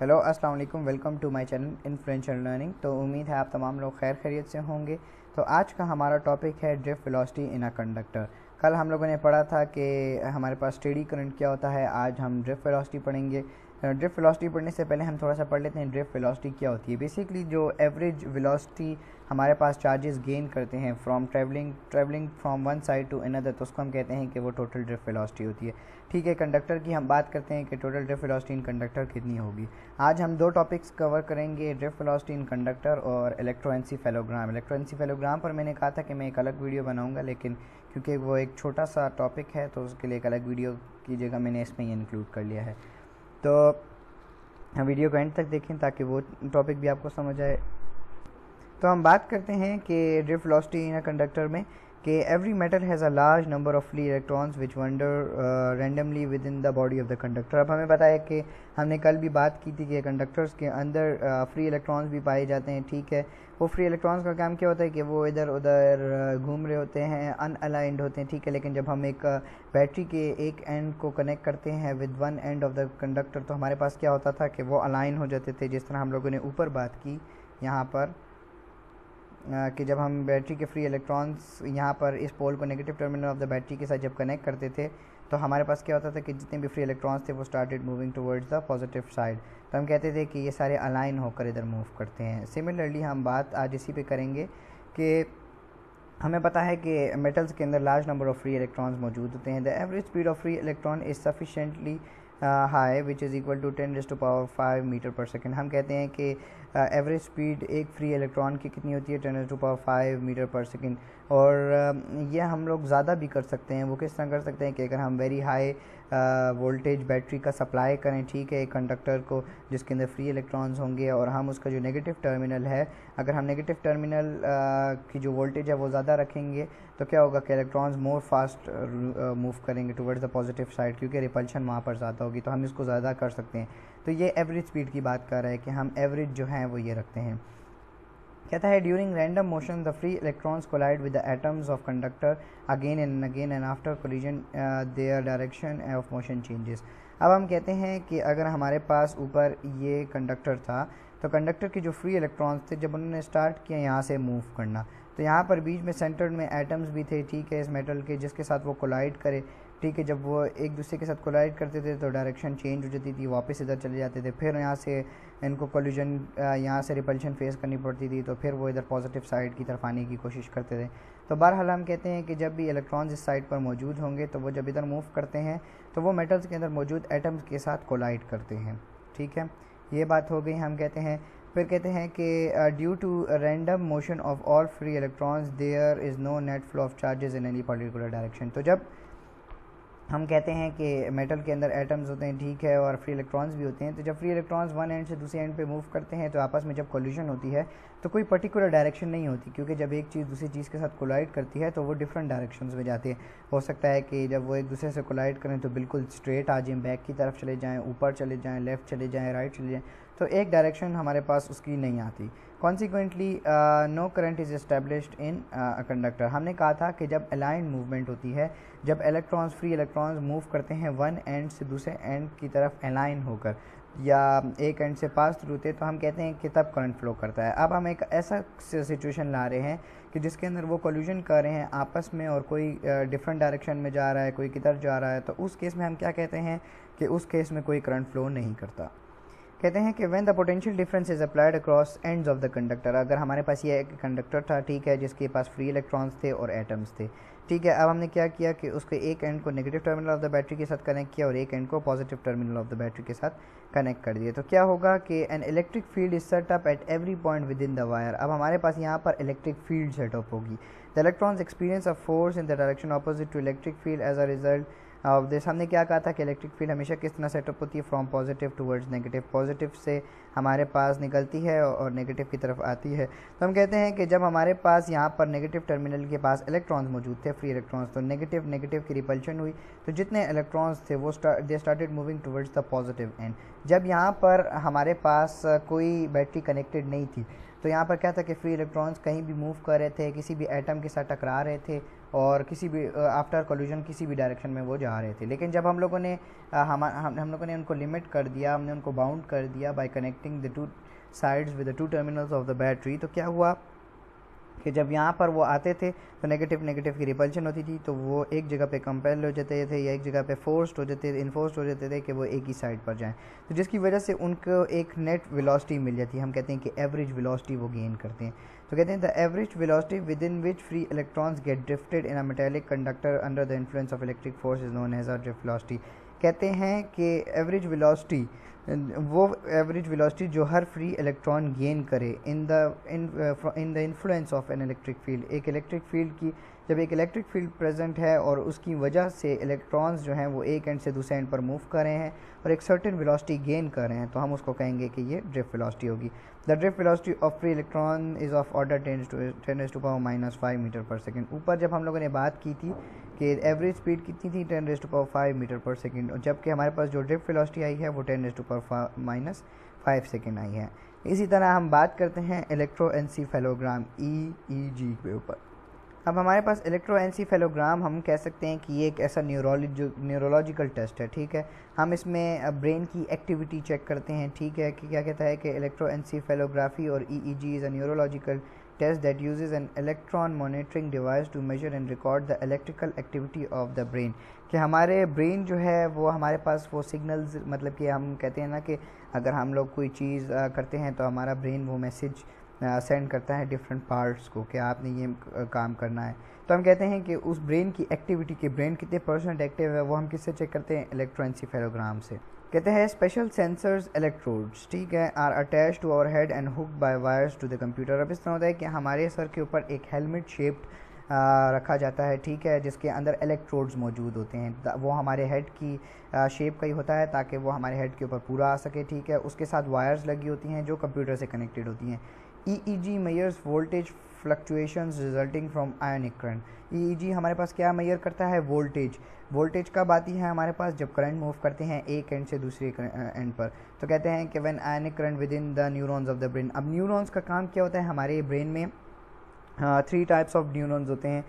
Hello अस्सलाम वालेकुम, welcome to my channel influential learning. तो उम्मीद है आप तमाम लोग खैर खैरियत से होंगे। तो आज का हमारा टॉपिक है drift velocity in a conductor. कल हम लोगों ने पढ़ा था कि हमारे पास स्टेडी करंट क्या होता है। आज हम ड्रिफ्ट वेलोसिटी पढ़ेंगे। ड्रिफ्ट वेलोसिटी पढ़ने से पहले हम थोड़ा सा पढ़ लेते हैं ड्रिफ्ट वेलोसिटी क्या होती है। बेसिकली जो एवरेज वेलोसिटी हमारे पास चार्जेस गेन करते हैं from travelling from one side to another, तो उसको हम कहते हैं कि वो टोटल ड्रिफ्ट वेलोसिटी होती है। ठीक है, कंडक्टर की हम बात करते हैं कि टोटल ड्रिफ्ट वेलोसिटी इन कंडक्टर कितनी होगी। आज हम दो टॉपिक्स कवर करेंगे, ड्रिफ्ट वेलोसिटी इन कंडक्टर और इलेक्ट्रोएन्सीफेलोग्राम। इलेक्ट्रोएन्सीफेलोग्राम पर मैंने कहा था कि मैं एक अलग वीडियो बनाऊंगा, लेकिन क्योंकि वो एक छोटा सा टॉपिक है तो उसके लिए एक अलग वीडियो की जगह मैंने इसमें ही इंक्लूड कर लिया है। तो वीडियो को एंड तक देखें ताकि वो टॉपिक भी आपको समझ आए। तो हम बात करते हैं कि drift velocity in a conductor में कि every metal has a large number of free electrons which wonder randomly with in the body of the conductor. अब हमें पता है कि हमने कल भी बात की थी कि कंडक्टर्स के अंदर फ्री इलेक्ट्रॉन्स भी पाए जाते हैं। ठीक है, वो फ्री इलेक्ट्रॉन्स का काम क्या होता है कि वो इधर उधर घूम रहे होते हैं, अनअलाइंड होते हैं। ठीक है, लेकिन जब हम एक बैटरी के एक एंड को कनेक्ट करते हैं with one end of the conductor, तो हमारे पास क्या होता था कि वो अलाइन हो जाते थे। जिस तरह हम लोगों ने ऊपर बात की यहाँ पर कि जब हम बैटरी के फ्री इलेक्ट्रॉन्स यहाँ पर इस पोल को negative terminal of the battery के साथ जब कनेक्ट करते थे, तो हमारे पास क्या होता था कि जितने भी फ्री इलेक्ट्रॉन्स थे वो started moving towards the positive side. तो हम कहते थे कि ये सारे अलाइन होकर इधर मूव करते हैं। सिमिलरली हम बात आज इसी पे करेंगे कि हमें पता है कि मेटल्स के अंदर large number of free electrons मौजूद होते हैं। The average speed of free electron is sufficiently high which is equal to 10⁵ metre per second. हम कहते हैं कि एवरेज स्पीड एक फ्री इलेक्ट्रॉन की कितनी होती है, 10⁵ मीटर पर सेकेंड। और यह हम लोग ज़्यादा भी कर सकते हैं। वो किस तरह कर सकते हैं कि अगर हम वेरी हाई वोल्टेज बैटरी का सप्लाई करें, ठीक है, एक कंडक्टर को जिसके अंदर फ्री इलेक्ट्रॉन्स होंगे, और हम उसका जो नेगेटिव टर्मिनल है, अगर हम नेगेटिव टर्मिनल की जो वोल्टेज है वो ज़्यादा रखेंगे, तो क्या होगा कि इलेक्ट्रॉन्स मोर फास्ट मूव करेंगे टुवर्ड्स द पॉजिटिव साइड, क्योंकि रिपल्शन वहाँ पर ज़्यादा होगी। तो हम इसको ज़्यादा कर सकते हैं। तो ये एवरेज स्पीड की बात कर रहा है कि हम एवरेज जो है वो ये रखते हैं। कहता है during random motion the free electrons collide with the atoms of conductor again and after collision their direction of motion changes. अब हम कहते हैं कि अगर हमारे पास ऊपर ये कंडक्टर था, तो कंडक्टर की जो फ्री इलेक्ट्रॉन्स थे, जब उन्होंने स्टार्ट किया यहाँ से मूव करना, तो यहाँ पर बीच में सेंटर में एटम्स भी थे, ठीक है, इस मेटल के, जिसके साथ वो कोलाइड करे। ठीक है, जब वो एक दूसरे के साथ कोलाइड करते थे तो डायरेक्शन चेंज हो जाती थी, वापस इधर चले जाते थे, फिर यहाँ से इनको कोलिजन, यहाँ से रिपल्शन फेस करनी पड़ती थी, तो फिर वो इधर पॉजिटिव साइड की तरफ आने की कोशिश करते थे। तो बहरहाल हम कहते हैं कि जब भी इलेक्ट्रॉन्स इस साइड पर मौजूद होंगे, तो वो जब इधर मूव करते हैं तो वो मेटल्स के अंदर मौजूद एटम्स के साथ कोलाइड करते हैं। ठीक है, ये बात हो गई। हम कहते हैं, फिर कहते हैं कि due to random motion of all free electrons there is no net flow of charges in any particular direction. तो जब हम कहते हैं कि मेटल के अंदर एटम्स होते हैं, ठीक है, और फ्री इलेक्ट्रॉन्स भी होते हैं, तो जब फ्री इलेक्ट्रॉन्स वन एंड से दूसरे एंड पे मूव करते हैं तो आपस में जब कोलिजन होती है तो कोई पर्टिकुलर डायरेक्शन नहीं होती, क्योंकि जब एक चीज़ दूसरी चीज़ के साथ कोलाइड करती है तो वो डिफरेंट डायरेक्शंस में जाती है। हो सकता है कि जब वो एक दूसरे से कोलाइड करें तो बिल्कुल स्ट्रेट आ जाएँ, बैक की तरफ चले जाएँ, ऊपर चले जाएँ, लेफ़्ट चले जाएँ, राइट चले जाएँ, तो एक डायरेक्शन हमारे पास उसकी नहीं आती। Consequently no current is established in conductor. हमने कहा था कि जब अलाइन मूवमेंट होती है, जब इलेक्ट्रॉन्स फ्री इलेक्ट्रॉन्स मूव करते हैं वन एंड से दूसरे एंड की तरफ अलाइन होकर या एक एंड से पास थ्रू होते, तो हम कहते हैं कि तब करंट फ्लो करता है। अब हम एक ऐसा सिचुएशन ला रहे हैं कि जिसके अंदर वो कोलिजन कर रहे हैं आपस में, और कोई डिफरेंट डायरेक्शन में जा रहा है, कोई किधर जा रहा है, तो उस केस में हम क्या कहते हैं कि उस केस में कोई करंट फ्लो नहीं करता। कहते हैं कि when the potential difference is applied across ends of the conductor. अगर हमारे पास ये एक कंडक्टर था, ठीक है, जिसके पास फ्री इलेक्ट्रॉन्स थे और एटम्स थे, ठीक है, अब हमने क्या किया कि उसके एक एंड को negative terminal of the battery के साथ कनेक्ट किया और एक एंड को positive terminal of the battery के साथ कनेक्ट कर दिया। तो क्या होगा कि an electric field is set up at every point within the wire. अब हमारे पास यहाँ पर इलेक्ट्रिक फील्ड सेटअप होगी। The electrons experience a force in the direction opposite to electric field as a result of this. हमने क्या कहा था कि इलेक्ट्रिक फील्ड हमेशा किस तरह सेटअप होती है, from positive towards negative, positive से हमारे पास निकलती है और नेगेटिव की तरफ आती है। तो हम कहते हैं कि जब हमारे पास यहाँ पर नेगेटिव टर्मिनल के पास इलेक्ट्रॉन्स मौजूद थे, फ्री इलेक्ट्रॉन्स, तो नेगेटिव की रिपल्शन हुई, तो जितने इलेक्ट्रॉन्स थे वो they started moving towards the positive and. जब यहाँ पर हमारे पास कोई बैटरी कनेक्टेड नहीं थी, तो यहाँ पर क्या था कि फ्री इलेक्ट्रॉन्स कहीं भी मूव कर रहे थे, किसी भी एटम के साथ टकरा रहे थे, और किसी भी आफ्टर कोलिजन किसी भी डायरेक्शन में वो जा रहे थे। लेकिन जब हम लोगों ने हम लोगों ने उनको लिमिट कर दिया, हमने उनको बाउंड कर दिया bye connecting the two sides with the two terminals of the battery, तो क्या हुआ कि जब यहाँ पर वो आते थे तो नेगेटिव नेगेटिव की रिपल्शन होती थी, तो वो एक जगह पे कंपेल हो जाते थे या एक जगह पे फोर्स्ड हो जाते थे, इन्फोर्स्ड हो जाते थे कि वो एक ही साइड पर जाएं, तो जिसकी वजह से उनको एक नेट वेलोसिटी मिल जाती है। हम कहते हैं कि एवरेज वेलोसिटी वो गेन करते हैं। तो कहते हैं the average velocity within which free electrons get drifted in a metallic conductor under the influence of electric force is known as a drift velocity. कहते हैं कि एवरेज वेलोसिटी, वो एवरेज वेलोसिटी जो हर फ्री इलेक्ट्रॉन गेन करे in the influence of an electric field, एक electric field की, जब एक इलेक्ट्रिक फील्ड प्रेजेंट है और उसकी वजह से इलेक्ट्रॉन्स जो हैं वो एक एंड से दूसरे एंड पर मूव कर रहे हैं और एक सर्टेन वेलोसिटी गेन कर रहे हैं, तो हम उसको कहेंगे कि ये ड्रिफ्ट वेलोसिटी होगी। The drift velocity of free electron is of order 10⁻⁻⁵ metre per second. ऊपर जब हम लोगों ने बात की थी कि एवरेज स्पीड कितनी थी 10⁻⁵ मीटर पर सेकेंड, और जबकि हमारे पास जो ड्रिफ्ट वेलोसिटी आई है वो 10⁻⁻⁵ सेकेंड आई है। इसी तरह हम बात करते हैं इलेक्ट्रोएन्सीफेलोग्राम EEG के ऊपर। अब हमारे पास इलेक्ट्रोएन्सीफेलोग्राम, हम कह सकते हैं कि ये एक ऐसा न्यूरोलॉजिकल टेस्ट है, ठीक है। हम इसमें ब्रेन की एक्टिविटी चेक करते हैं, ठीक है, कि क्या कहता है कि इलेक्ट्रोएन्सीफेलोग्राफी और EEG is a neurological test that uses an electron monitoring device to measure and record the electrical activity of the brain। कि हमारे ब्रेन जो है वो हमारे पास वो सिग्नल्स, मतलब कि हम कहते हैं ना कि अगर हम लोग कोई चीज़ करते हैं तो हमारा ब्रेन वो मैसेज सेंड करता है डिफरेंट पार्ट्स को कि आपने ये काम करना है। तो हम कहते हैं कि उस ब्रेन की एक्टिविटी के ब्रेन कितने % एक्टिव है वो हम किससे चेक करते हैं, इलेक्ट्रोएन्सीफेलोग्राम से। कहते हैं स्पेशल सेंसर्स इलेक्ट्रोड्स, ठीक है, are attach to our head and hooked by wires to the computer. अब इस तरह होता है कि हमारे सर के ऊपर एक हेलमेट शेप्ड रखा जाता है, ठीक है, जिसके अंदर इलेक्ट्रोड्स मौजूद होते हैं। वो हमारे हेड की शेप का ही होता है ताकि वो हमारे हेड के ऊपर पूरा आ सके, ठीक है। उसके साथ वायर्स लगी होती हैं जो कंप्यूटर से कनेक्टेड होती हैं। EEG measures voltage fluctuations resulting from ionic current. EEG हमारे पास क्या मेजर करता है, वोल्टेज कब आती है हमारे पास, जब करंट मूव करते हैं एक एंड से दूसरे एंड पर। तो कहते हैं कि when ionic current with in the neurons of the brain. अब न्यूरॉन्स का काम क्या होता है, हमारे ब्रेन में 3 टाइप्स ऑफ न्यूरॉन्स होते हैं,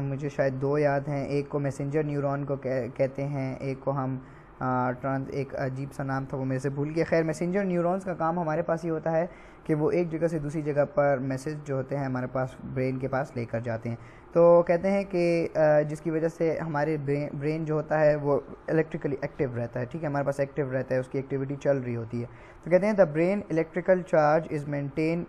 मुझे शायद 2 याद हैं। एक को मैसेंजर न्यूरॉन को कहते हैं, एक को हम एक अजीब सा नाम था वो मेरे से भूल गया। खैर, मैसेंजर न्यूरॉन्स का काम हमारे पास ये होता है कि वो एक जगह से दूसरी जगह पर मैसेज जो होते हैं हमारे पास ब्रेन के पास लेकर जाते हैं। तो कहते हैं कि जिसकी वजह से हमारे ब्रेन जो होता है वो इलेक्ट्रिकली एक्टिव रहता है, ठीक है, हमारे पास एक्टिव रहता है, उसकी एक्टिविटी चल रही होती है। तो कहते हैं the brain electrical charge is maintained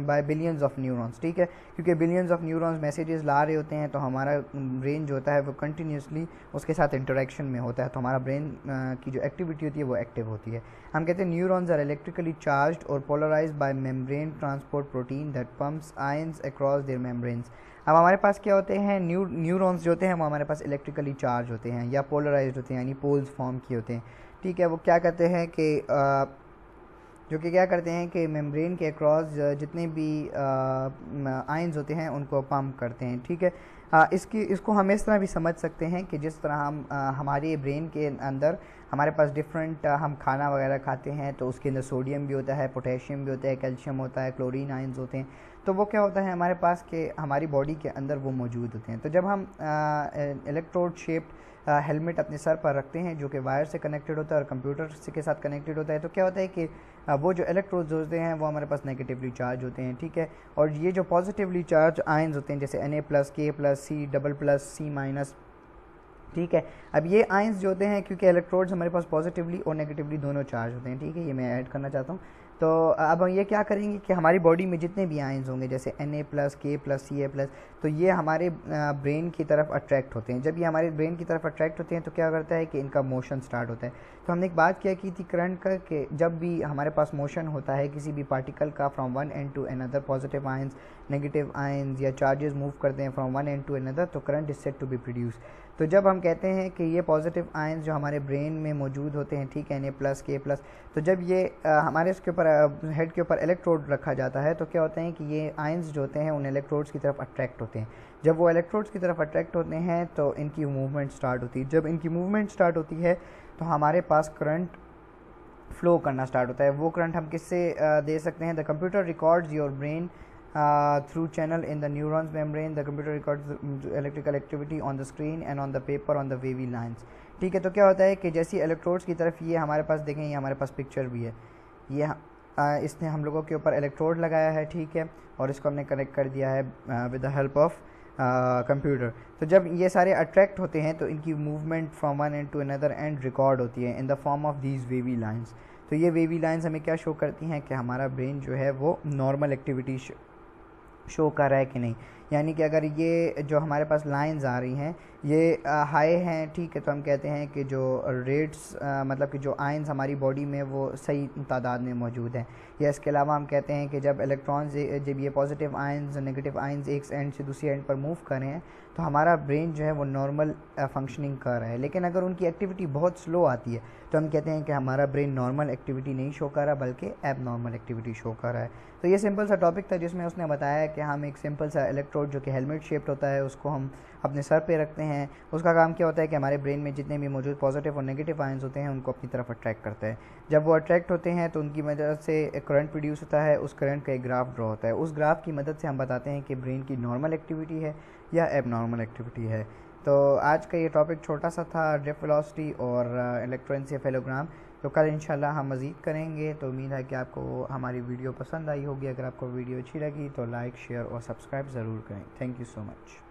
by billions of neurons, ठीक है, क्योंकि बिलियंस ऑफ न्यूरॉन्स मैसेजेस ला रहे होते हैं, तो हमारा ब्रेन जो होता है वो कंटिन्यूसली उसके साथ इंटरेक्शन में होता है, तो हमारा ब्रेन की जो एक्टिविटी होती है वो एक्टिव होती है। हम कहते हैं न्यूरॉन्स आर इलेक्ट्रिकली चार्ज्ड और polarised by membrane transport protein that pumps ions across their membranes. अब हमारे पास क्या होते हैं, न्यूरॉन्स जो होते हैं वो हमारे पास इलेक्ट्रिकली चार्ज होते हैं या पोलराइज्ड होते हैं, यानी पोल्स फॉर्म किए होते हैं, ठीक है। वो क्या करते हैं कि क्या करते हैं कि मेम्ब्रेन के अक्रॉस जितने भी आयंस होते हैं उनको पंप करते हैं, ठीक है। इसको हम इस तरह भी समझ सकते हैं कि जिस तरह हम हमारे ब्रेन के अंदर हमारे पास डिफरेंट हम खाना वगैरह खाते हैं तो उसके अंदर सोडियम भी होता है, पोटेशियम भी होता है, कैल्शियम होता है, क्लोरीन आयंस होते हैं। तो वो क्या होता है हमारे पास कि हमारी बॉडी के अंदर वो मौजूद होते हैं। तो जब हम इलेक्ट्रोड शेप्ड हेलमेट अपने सर पर रखते हैं जो कि वायर से कनेक्टेड होता है और कंप्यूटर के साथ कनेक्टेड होता है, तो क्या होता है कि वो जो इलेक्ट्रोड्स होते हैं वो हमारे पास नेगेटिवली चार्ज होते हैं, ठीक है। और ये जो पॉजिटिवली चार्ज आयंस होते हैं जैसे Na+, K+, C+, C-, ठीक है। अब ये आयंस जो होते हैं, क्योंकि इलेक्ट्रोड्स हमारे पास पॉजिटिवली और नेगेटिवली दोनों चार्ज होते हैं, ठीक है, ये मैं ऐड करना चाहता हूँ। तो अब हम ये क्या करेंगे कि हमारी बॉडी में जितने भी आयंस होंगे जैसे Na+, K+, Ca+, तो ये हमारे ब्रेन की तरफ अट्रैक्ट होते हैं। जब ये हमारे ब्रेन की तरफ अट्रैक्ट होते हैं तो क्या करता है कि इनका मोशन स्टार्ट होता है। तो हमने एक बात क्या की थी करंट का कि जब भी हमारे पास मोशन होता है किसी भी पार्टिकल का from one end to another, positive ions, negative ions या चार्जेस मूव करते हैं from one end to another, तो current is said to be produce. तो जब हम कहते हैं कि ये पॉजिटिव आयंस जो हमारे ब्रेन में मौजूद होते हैं, ठीक है, Na+, K+, तो जब ये हमारे इसके ऊपर हेड के ऊपर इलेक्ट्रोड रखा जाता है तो क्या होता है कि ये आयंस जो होते हैं उन इलेक्ट्रोड्स की तरफ अट्रैक्ट होते हैं। जब वो इलेक्ट्रोड्स की तरफ अट्रैक्ट होते हैं तो इनकी मूवमेंट स्टार्ट होती है। जब इनकी मूवमेंट स्टार्ट होती है तो हमारे पास करंट फ्लो करना स्टार्ट होता है। वो करंट हम किससे दे सकते हैं, the computer records your brain through channel in the neurons membrane. The computer records the electrical activity on the screen and on the paper on the wavy lines. ठीक है, तो क्या होता है कि जैसी इलेक्ट्रोड्स की तरफ ये हमारे पास देखें, ये हमारे पास पिक्चर भी है, ये इसने हम लोगों के ऊपर इलेक्ट्रोड लगाया है, ठीक है, और इसको हमने कनेक्ट कर दिया है with the help of computer. तो जब ये सारे अट्रैक्ट होते हैं तो इनकी movement from one end to another end record होती है in the form of these wavy lines. तो ये वेवी लाइंस हमें क्या शो करती हैं कि हमारा ब्रेन जो है वो नॉर्मल एक्टिविटी शो कर रहा है कि नहीं। यानी कि अगर ये जो हमारे पास लाइंस आ रही हैं ये हाई हैं, ठीक है, तो हम कहते हैं कि जो रेट्स मतलब कि जो आयंस हमारी बॉडी में वो सही तादाद में मौजूद हैं। या इसके अलावा हम कहते हैं कि जब इलेक्ट्रॉन्स जब ये पॉजिटिव आयंस नेगेटिव आयंस एक एंड से दूसरी एंड पर मूव कर रहे हैं तो हमारा ब्रेन जो है वो नॉर्मल फंक्शनिंग कर रहा है। लेकिन अगर उनकी एक्टिविटी बहुत स्लो आती है तो हम कहते हैं कि हमारा ब्रेन नॉर्मल एक्टिविटी नहीं शो कर रहा बल्कि एब नॉर्मल एक्टिविटी शो कर रहा है। तो ये सिंपल सा टॉपिक था जिसमें उसने बताया कि हम एक सिंपल सा इलेक्ट्रोड जो कि हेलमेट शेप्ड होता है उसको हम अपने सर पे रखते हैं। उसका काम क्या होता है कि हमारे ब्रेन में जितने भी मौजूद पॉजिटिव और नेगेटिव आयंस होते हैं उनको अपनी तरफ अट्रैक्ट करता है। जब वो अट्रैक्ट होते हैं तो उनकी मदद से एक करंट प्रोड्यूस होता है, उस करंट का एक ग्राफ ड्रॉ होता है। उस ग्राफ की मदद से हम बताते हैं कि ब्रेन की नॉर्मल एक्टिविटी है या एब नॉर्मल एक्टिविटी है। तो आज का ये टॉपिक छोटा सा था, ड्रिफ्ट वेलोसिटी और इलेक्ट्रोएन्सेफेलोग्राम। तो कल इंशाल्लाह हम मज़ीद करेंगे। तो उम्मीद है कि आपको हमारी वीडियो पसंद आई होगी। अगर आपको वीडियो अच्छी लगी तो लाइक शेयर और सब्सक्राइब ज़रूर करें। Thank you so much.